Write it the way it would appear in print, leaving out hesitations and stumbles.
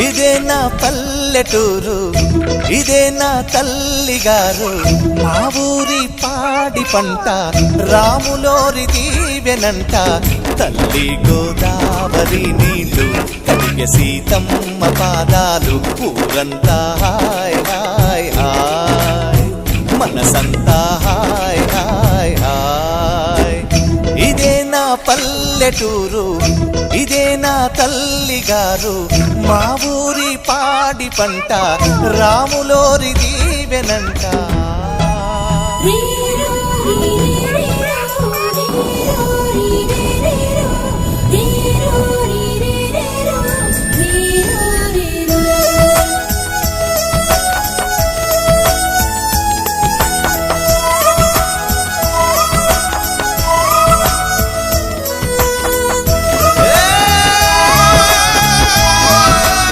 ఇదే నా పల్లెటూరు, ఇదే నా తల్లిగారు. మా ఊరి పాడి పంట రాములోరి దీవెనంట. తల్లి గోదావరి నీళ్ళు కలిగే సీతమ్మ పాదాలు. ఊరంతా హాయ్ హాయ్ హాయ్, మనసంతా హాయ్ హాయ్ హాయ్. ఇదే నా పల్లెటూరు, ఇదే నా తల్లిగారు. మా ఊరి పాడి పంట రాములోరి దీవెనంట.